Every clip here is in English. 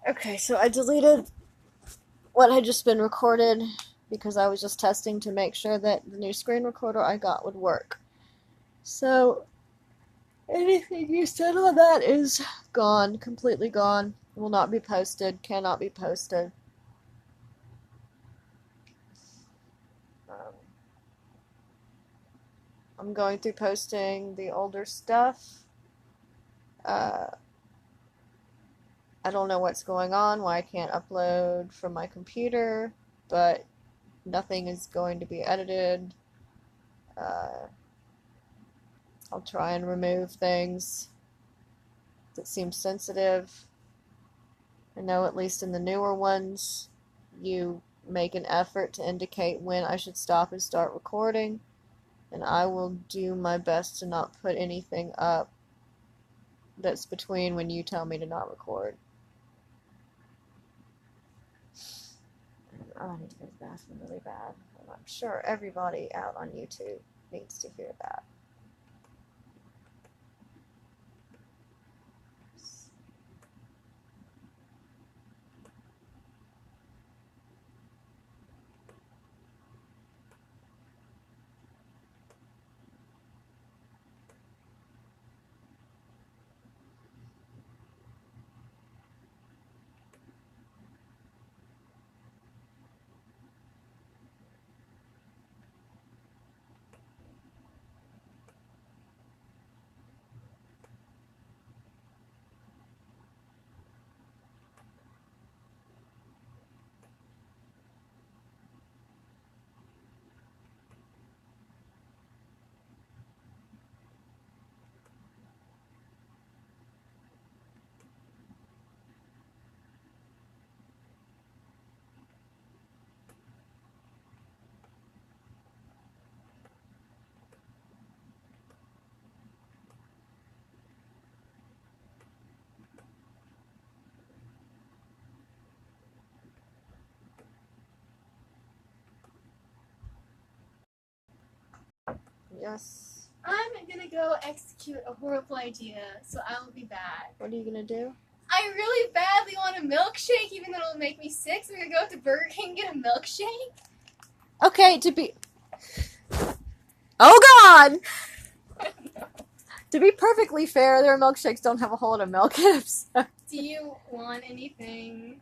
Okay, so I deleted what had just been recorded because I was just testing to make sure that the new screen recorder I got would work. So anything you said on that is gone, completely gone, will not be posted, cannot be posted. I'm going through posting the older stuff. I don't know what's going on, why I can't upload from my computer, but nothing is going to be edited. I'll try and remove things that seem sensitive. I know at least in the newer ones, you make an effort to indicate when I should stop and start recording, and I will do my best to not put anything up that's between when you tell me to not record. Oh, I need to go to the bathroom really bad. And I'm sure everybody out on YouTube needs to hear that. Yes. I'm gonna go execute a horrible idea, so I will be back. What are you gonna do? I really badly want a milkshake, even though it'll make me sick, so I'm gonna go to Burger King and get a milkshake. Okay, Oh God! To be perfectly fair, their milkshakes don't have a whole lot of milk in them. So. Do you want anything?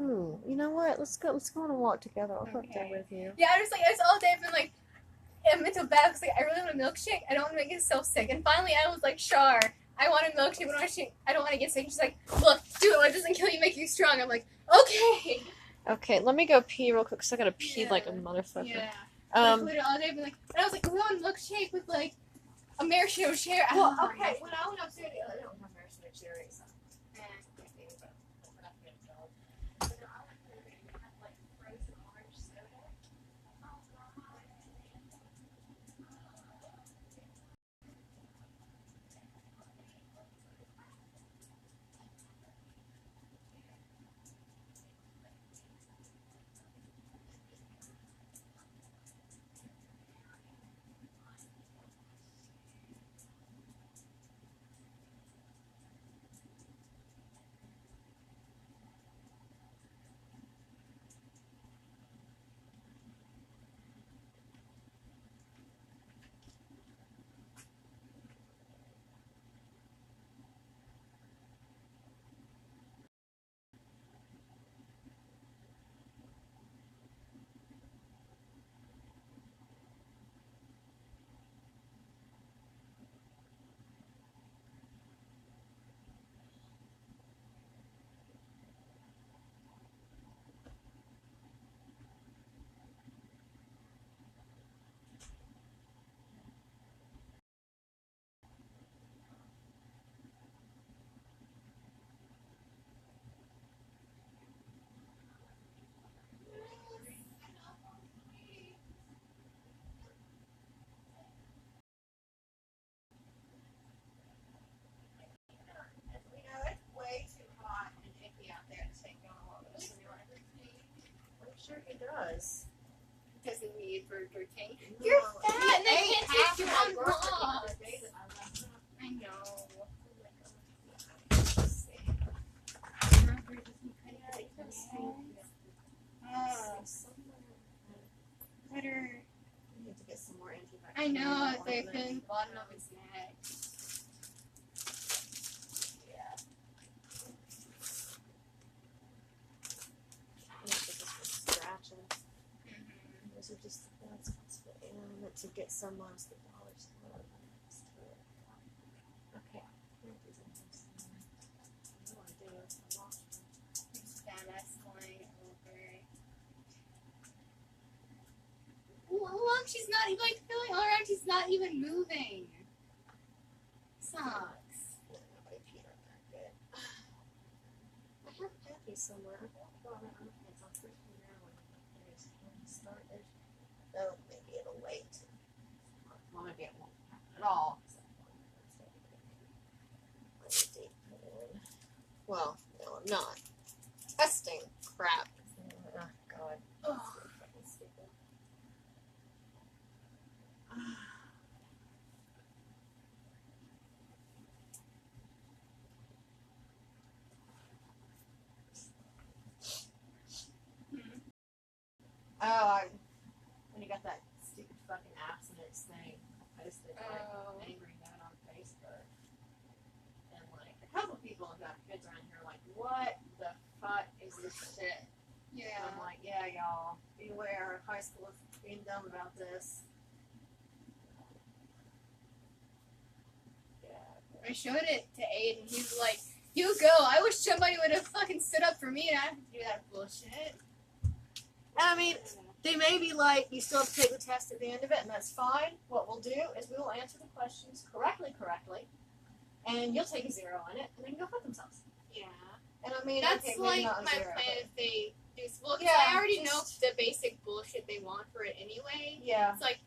Ooh, you know what? Let's go on a walk together. I'll go up there Okay. with you. Yeah, I just all day I've been like, I'm mental bad because like I really want a milkshake. I don't want to make myself sick. And finally, I was like, Char, I want a milkshake, but I don't want to get sick. She's like, look, do it. It doesn't kill you, make you strong. I'm like, okay. Okay, let me go pee real quick because I gotta pee like a motherfucker. Yeah. Like, literally all day I've been like, and I was like, we want a milkshake with like a maraschino cherry. Well, okay. When I went upstairs, I don't have maraschino cherries. So. Sure he does. Because of me, Burger King. You're fat and I can't take you on walks. I know. What are... I need to get some more antibacterial. I know, ointment. they've been bottom of his neck. Yeah. This is just scratching. Those are just that's I meant to get some on the dollars. Okay. Look, she's not even like feeling all around. She's not even moving. Sucks. Nobody peed on that good. I have Pappy somewhere. It's on first now. Oh, maybe it'll wait. Well, maybe it won't happen at all. Well, no, I'm not. Testing crap. Oh, God. Ugh. Oh, when you got that stupid fucking abstinence thing, I posted like angry note on Facebook, and like a couple people have got kids around here like, what the fuck is this shit? Yeah. And I'm like, yeah, y'all, beware, high school is being dumb about this. Yeah. I showed it to Aiden. He's like, you go. I wish somebody would have fucking stood up for me and I have to do that bullshit. I mean, they may be like, you still have to take the test at the end of it, and that's fine. What we'll do is we will answer the questions correctly, and you'll take a 0 on it, and they can go fuck themselves. Yeah. And I mean, That's okay, like maybe not my a 0, plan if they do. Well, because Yeah, I already know just- the basic bullshit they want for it anyway. Yeah. It's like,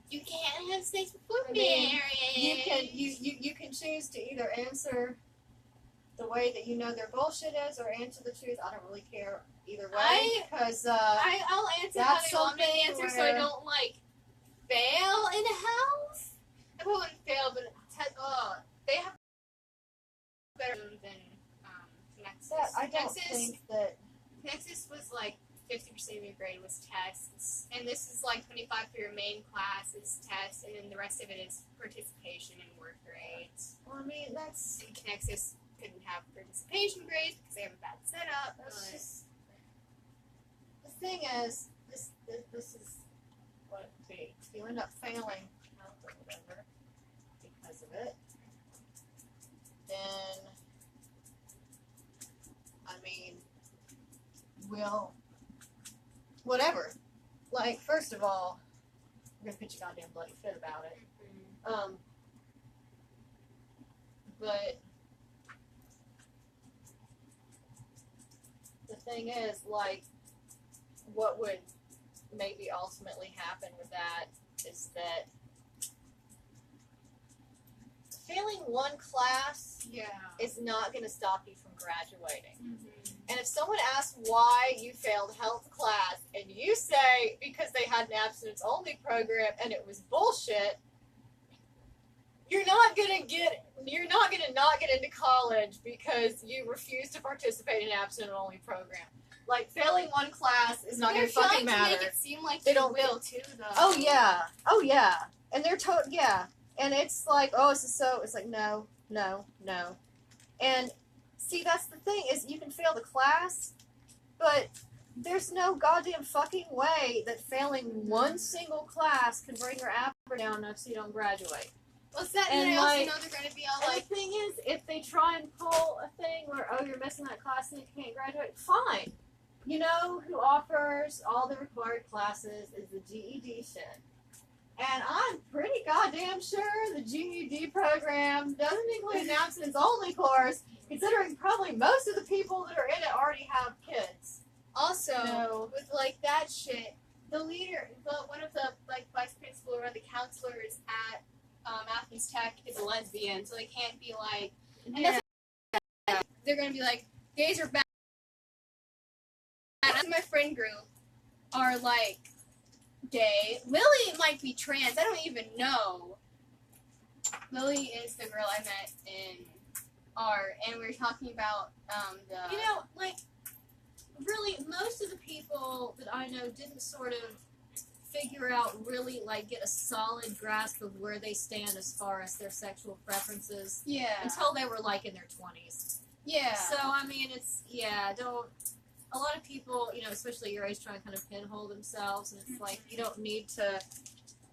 you can't have sex before I mean, marriage. you can choose to either answer the way that you know their bullshit is, or answer the truth. I don't really care either way, because I'll answer how that's they want me to something answer, so I where- don't like fail in a house. I probably wouldn't fail, but they have better than Nexus. that I don't Nexus, think that. Nexus was like 50% of your grade was tests, and this is like 25 for your main class is tests, and then the rest of it is participation and work grades. Well, I mean, that's And Nexus couldn't have participation grades because they have a bad setup. that's But just the thing is this is what it takes. If you end up failing health or whatever because of it, then I mean, we'll whatever. Like, first of all, we're gonna pitch a goddamn bloody fit about it. But the thing is, like, what would maybe ultimately happen with that is that failing one class yeah. is not going to stop you from graduating. Mm-hmm. And if someone asks why you failed health class and you say because they had an abstinence only program and it was bullshit, you're not gonna not get into college because you refuse to participate in an abstinence only program. Like, failing one class is not gonna fucking matter. They're trying to make it seem like They they don't will too, though. Oh yeah, and they're and it's like, oh, it's like no, and see, that's the thing is you can fail the class, but there's no goddamn fucking way that failing one single class can bring your average down enough so you don't graduate. What's that? And, And I also like- know they're going to be all And like, the thing is, if they try and pull a thing where, oh, you're missing that class and you can't graduate, fine. You know who offers all the required classes is the GED shit. And I'm pretty goddamn sure the GED program doesn't include an abstinence only course, considering probably most of the people that are in it already have kids. also, No. with like that shit, the leader, one of the like vice principal or the counselors at Athens Tech is a lesbian, so they can't be like, and Yeah. they're gonna be like, gays are bad. And my friend group are like gay. Lily might be trans. I don't even know. Lily is the girl I met in art, and we were talking about the. You know, like, really, most of the people that I know didn't sort of figure out, really, like, get a solid grasp of where they stand as far as their sexual preferences until they were, like, in their 20s. Yeah. So, I mean, it's, a lot of people, you know, especially your age, try and kind of pinhole themselves, and it's like, you don't need to.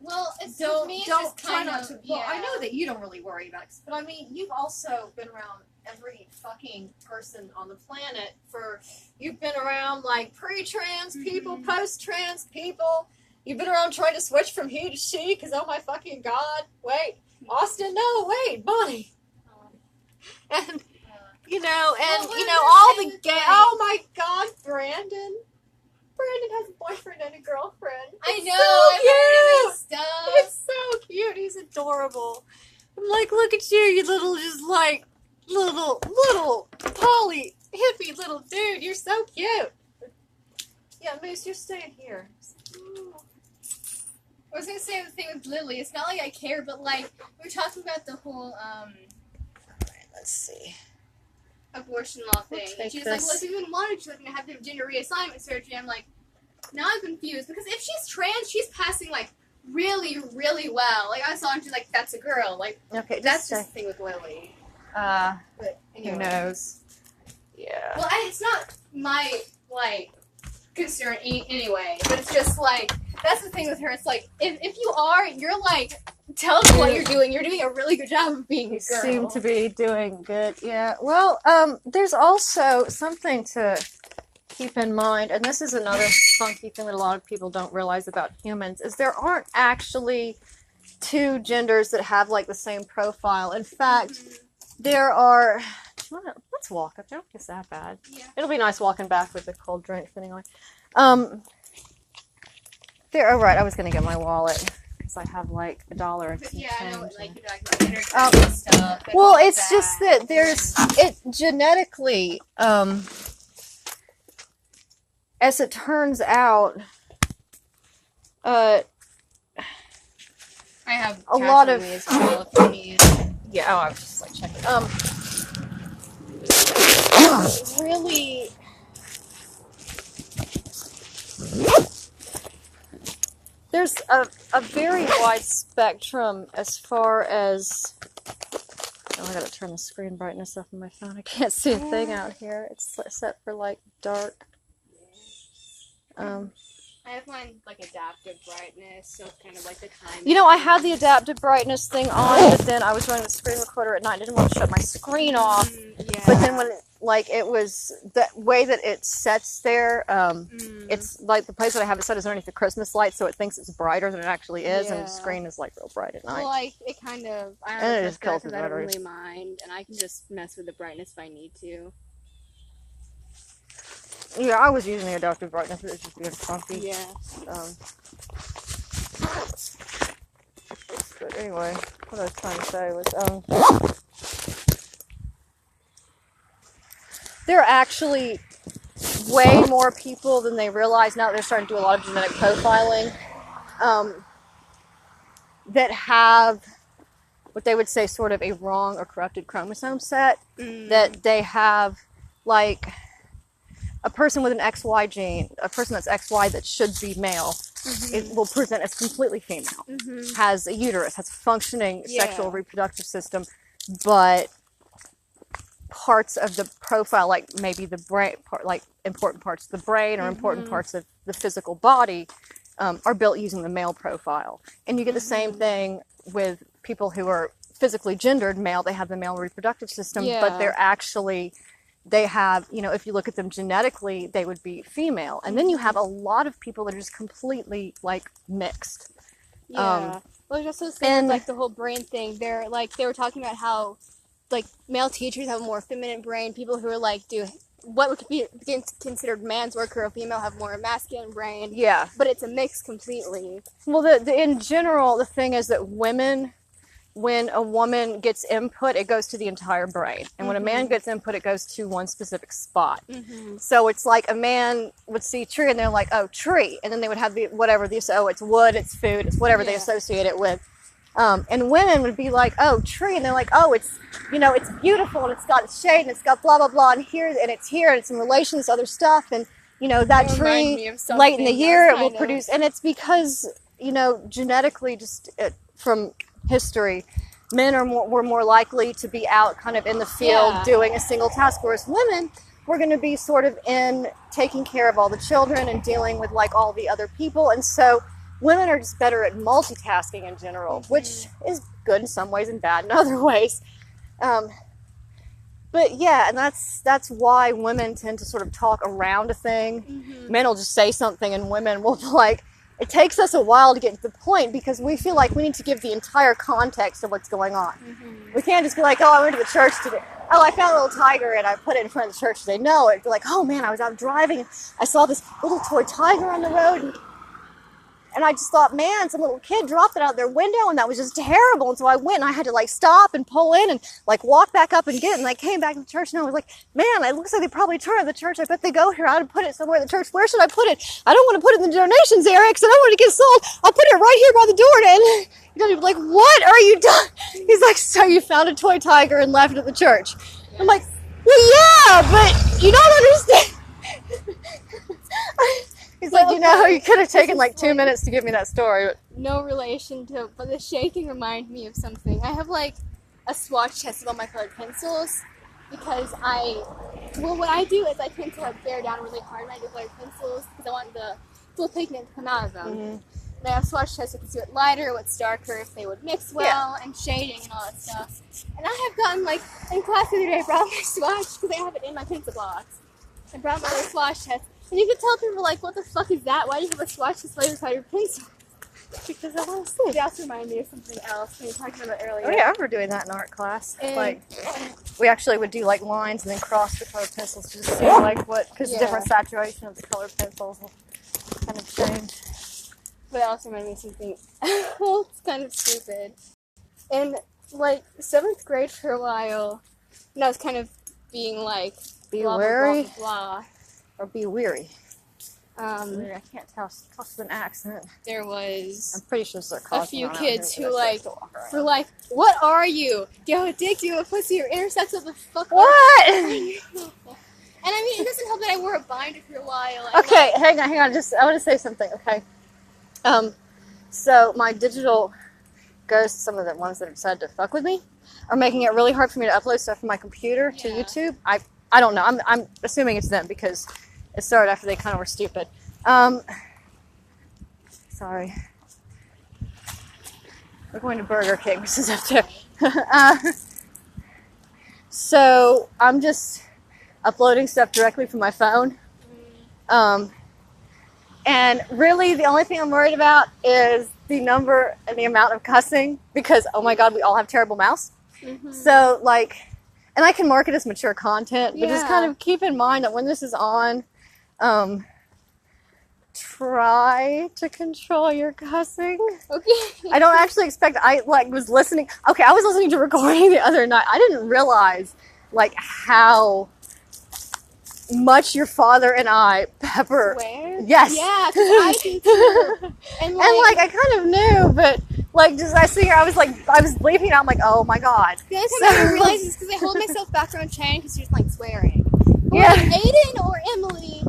Well, it's Don't me, it's don't just try kind not of, to. Well, I know that you don't really worry about it, but I mean, you've also been around every fucking person on the planet. You've been around like pre-trans people, post-trans people. You've been around trying to switch from he to she because oh my fucking god, wait, Austin, no, wait, Bonnie, and you know, and Well, you know all the gay. like- Oh my god, Brandon. Brandon has a boyfriend and a girlfriend. I It's know. so cute. I've heard of his stuff. It's so cute. He's adorable. I'm like, look at you, you little, just like, little poly hippie little dude. You're so cute. Yeah, Moose, you're staying here. I was gonna say the thing with Lily. It's not like I care, but like we were talking about the whole Let's see. abortion law thing. We'll And take she was like, this. "Well, if you even wanted to, like, have the gender reassignment surgery." I'm like, now I'm confused because if she's trans, she's passing like really, really well. Like I saw, and she's like, "That's a girl." Like Okay, that's just the thing with Lily. But anyway. who knows? Yeah. Well, it's not my like concern anyway, but it's just like that's the thing with her. It's like if you are, you're like, tell us what you're doing. You're doing a really good job of being a girl. Seem to be doing good. Yeah. Well, there's also something to keep in mind, and this is another funky thing that a lot of people don't realize about humans, is there aren't actually two genders that have like the same profile. In fact, there are. Let's walk up. I don't think it's that bad. Yeah. It'll be nice walking back with the cold drinks anyway. There. Oh, right. I was gonna get my wallet because I have like $1 and some Yeah, I know what change like in it. you're talking about intersex and stuff. and Well, all it's just that there's it genetically. As it turns out, I have a lot of- as well if you need. yeah. Oh, I was just like checking. Really. There's a very wide spectrum as far as. Oh, I gotta turn the screen brightness up on my phone. I can't see a thing out here. It's set for like dark. I have mine like adaptive brightness, so it's kind of like the time. You know, I had the adaptive brightness thing on, but then I was running the screen recorder at night. I didn't want to shut my screen off. Yeah. But then when it was the way that it sets there, it's like the place that I have it set is underneath the Christmas light, so it thinks it's brighter than it actually is, and Yeah. the screen is like real bright at night. Well, like it kind of. I And don't it know just kills the because I don't batteries. really mind, and I can just mess with the brightness if I need to. Yeah, I was using the adaptive brightness, but it's just being funky. Yeah. But anyway, what I was trying to say was, there are actually way more people than they realize now that they're starting to do a lot of genetic profiling, that have what they would say sort of a wrong or corrupted chromosome set, that they have, like, a person with an XY gene, a person that's XY that should be male, it will present as completely female, has a uterus, has a functioning sexual reproductive system, but parts of the profile, like maybe the brain, like important parts of the brain or important parts of the physical body, are built using the male profile. And you get the same thing with people who are physically gendered male. They have the male reproductive system, but they're actually... They have, you know, if you look at them genetically, they would be female. And then you have a lot of people that are just completely, like, mixed. Yeah. Well, just also saying like the whole brain thing. They're like they were talking about how like male teachers have a more feminine brain. People who are like do what would be considered man's work, or a female have more masculine brain. Yeah. But it's a mix completely. Well, in general, the thing is that women, when a woman gets input, it goes to the entire brain. And when a man gets input, it goes to one specific spot. So it's like a man would see tree and they're like, oh, tree. And then they would have the whatever, oh, it's wood, it's food, it's whatever they associate it with. And women would be like, oh, tree. And they're like, oh, it's, you know, it's beautiful and it's got its shade and it's got blah, blah, blah. And here, and it's here and it's in relation to this other stuff. And that It reminded tree me of late in the something year that it will kind of- produce, and it's because genetically, just from history, men were more likely to be out kind of in the field doing a single task, whereas women were going to be sort of in taking care of all the children and dealing with like all the other people, and so women are just better at multitasking in general, which is good in some ways and bad in other ways. But yeah, and that's why women tend to sort of talk around a thing. Men will just say something, and women will be like, it takes us a while to get to the point because we feel like we need to give the entire context of what's going on. We can't just be like, oh, I went to the church today. Oh, I found a little tiger and I put it in front of the church today. No, it'd be like, oh man, I was out driving and I saw this little toy tiger on the road. And I just thought, man, some little kid dropped it out their window and that was just terrible. And so I went and I had to like stop and pull in and like walk back up and get it. And I came back to the church and I was like, man, it looks like they probably turned the church. I bet they go here. I ought to put it somewhere in the church. Where should I put it? I don't want to put it in the donations area because I don't want it to get sold. I'll put it right here by the door. And he's like, what are you doing? He's like, so you found a toy tiger and left it at the church. Yes. I'm like, well, yeah, but you don't understand. He's like, you could have taken like 2 minutes to give me that story. But no relation to, but the shaking reminded me of something. I have like a swatch test of all my colored pencils because what I do is I tend to bear down really hard when I do colored pencils because I want the full pigment to come out of them. And I have swatch tests so I can see what lighter, what's darker, if they would mix well, and shading and all that stuff. And I have gotten like, in class the other day I brought my swatch because I have it in my pencil box. I brought my little swatch test. And you could tell people like, what the fuck is that? Why do you have a swatch display beside your pencil? Because I want to see. They also remind me of something else we were talking about earlier. Oh yeah, I remember doing that in art class. And we actually would do like lines and then cross the colored pencils to just see like what, because the different saturation of the colored pencils will kind of change. But it also reminded me of something else kind of stupid. In like 7th grade for a while, and I was kind of being like, be blah, wary. blah, blah, blah. Or be weary. I can't tell. It's an accent. There was I'm pretty sure it's a few kids who were like, what are you? Do you have a dick? Do you have a pussy? Or intersex? What the fuck? What? And I mean, it doesn't help that I wore a binder for a while. Okay, hang on. I want to say something. Okay. So my digital ghosts, some of the ones that have decided to fuck with me, are making it really hard for me to upload stuff from my computer to YouTube. I don't know. I'm assuming it's them because it started after they kind of were stupid. Sorry. We're going to Burger King. This is up there. So I'm just uploading stuff directly from my phone. And really the only thing I'm worried about is the number and the amount of cussing because, oh my God, we all have terrible mouths. So like... And I can mark it as mature content, but just kind of keep in mind that when this is on, try to control your cussing. Okay. I don't actually expect, I was listening. Okay, I was listening to a recording the other night. I didn't realize how much your father and I pepper. Swear? Yes. Yeah, because I do too. And I kind of knew, but just I see her, I was leaving out. I'm like, oh my God. The only time I realize is because I hold myself back around Cheyenne because she's like swearing. But Yeah. like Aiden or Emily,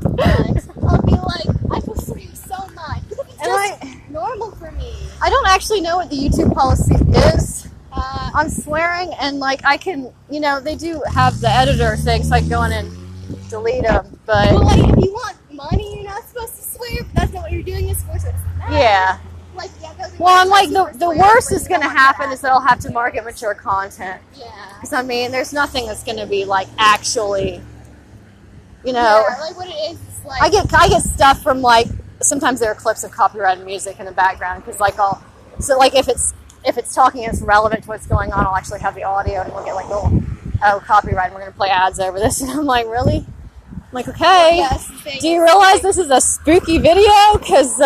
I'll be like, I will swear so much. Because it's just normal for me. I don't actually know what the YouTube policy is on swearing, and I can, they do have the editor thing, so I can go in and delete them. But well, if you want money, you're not supposed to swear. But that's not what you're doing. It's for, so it doesn't matter. yeah. Well, I'm the worst that's going to happen is that I'll have to market mature content. Yeah. Because, there's nothing that's going to be, actually, Yeah, what it is I get stuff from, sometimes there are clips of copyrighted music in the background, because, if it's talking and it's relevant to what's going on, I'll actually have the audio, and we'll get, copyright, and we're going to play ads over this, and I'm like, really? I'm like, okay. Yes, do you realize this is a spooky video? Because,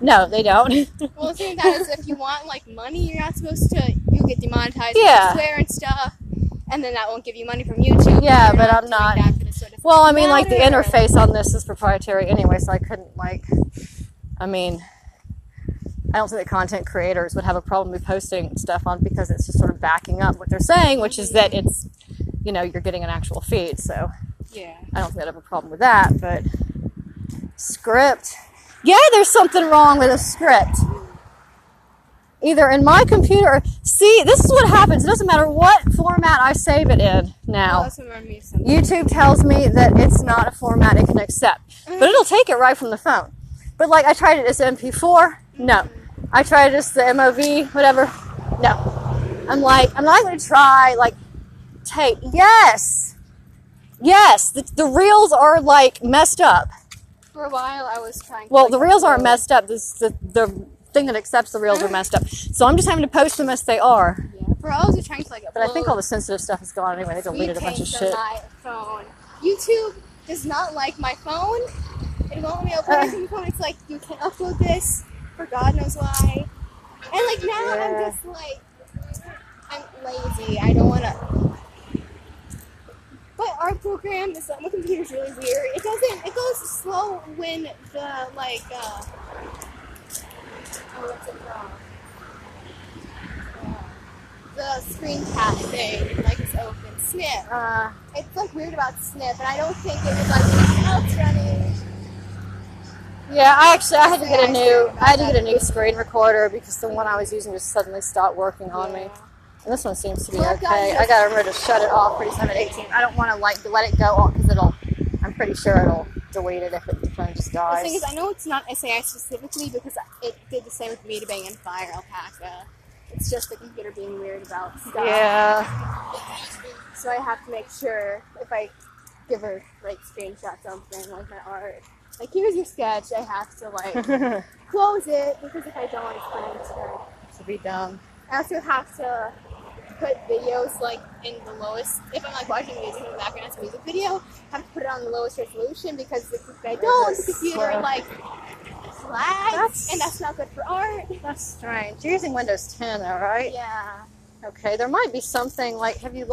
no, they don't. Well, the thing about it is if you want, money, you're not supposed to, you'll get demonetized Yeah. if you swear and stuff, and then that won't give you money from YouTube. Yeah, You're but I'm doing not. that for this sort of Well, the matter. interface on this is proprietary anyway, so I couldn't, I don't think that content creators would have a problem with posting stuff on, because it's just sort of backing up what they're saying, which is that it's, you're getting an actual feed, so Yeah. I don't think I'd have a problem with that, but Script. Yeah, there's something wrong with a script. Either in my computer. See, this is what happens. It doesn't matter what format I save it in now. YouTube tells me that it's not a format it can accept. But it'll take it right from the phone. But like I tried it as MP4. No. I tried it as the MOV, whatever. No. I'm like, I'm not going to try like tape. Yes. Yes. The reels are like messed up. For a while, I was trying to. Well, the reels aren't messed up. The thing that accepts the reels are messed up. So I'm just having to post them as they are. Yeah. For all, I was trying to like upload. But I think all the sensitive stuff is gone anyway. They deleted a bunch of shit. My phone. YouTube does not like my phone. It won't let me upload anything on my phone. It's like, you can't upload this for God knows why. And like now I'm just like, I'm lazy. I don't want to. But our program, this on the computer is really weird. It goes slow when the like, what's it called? The screen cap thing, like it's open. Snip. It's like weird about Snip, and I don't think it was like, oh, it's running. Yeah, I had to get a new screen recorder because the one I was using just suddenly stopped working on me. And this one seems to be okay. I gotta remember to shut it off pretty soon at 18. I don't want to like let it go on because I'm pretty sure it'll delete it if the phone just dies. The thing is, I know it's not SAI specifically because it did the same with Beta Bang and Fire Alpaca. It's just the computer being weird about stuff. Yeah. So I have to make sure if I give her like screenshot something like my art. Like, here's your sketch. I have to like close it because if I don't, it's going to be dumb. I also have to put videos like in the lowest. If I'm like watching music in the background as a music video, I have to put it on the lowest resolution because if I don't, the computer like flags, and that's not good for art. That's strange. You're using Windows 10 though, right? Yeah. Okay, there might be something like. Have you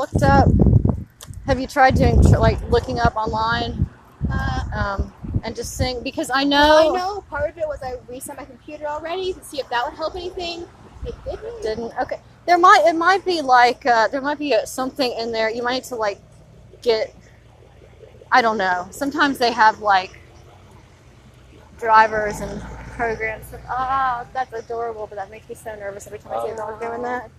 tried doing like looking up online? And just seeing, because I know part of it was I reset my computer already to see if that would help anything. It didn't. Okay. It might be like there might be something in there. You might need to like get. I don't know. Sometimes they have like drivers and programs. Oh, that's adorable, but that makes me so nervous every time I see a dog doing that.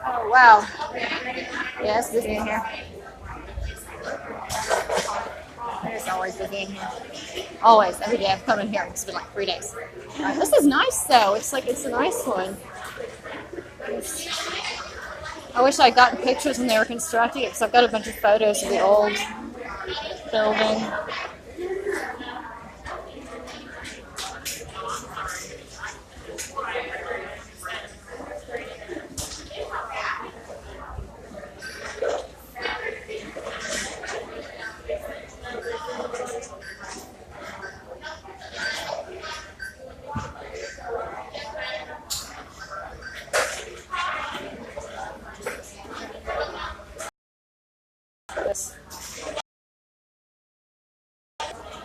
Oh wow. Yes, this in here. There's always busy in here. Always, every day I've come in here. It's been like 3 days. This is nice though. It's a nice one. I wish I'd gotten pictures when they were constructing it because I've got a bunch of photos of the old building.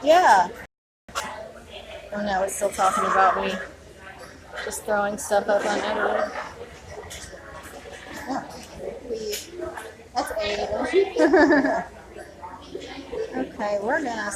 Yeah. Oh no, it's still talking about me just throwing stuff up unedited. Yeah. That's 8. Okay, we're gonna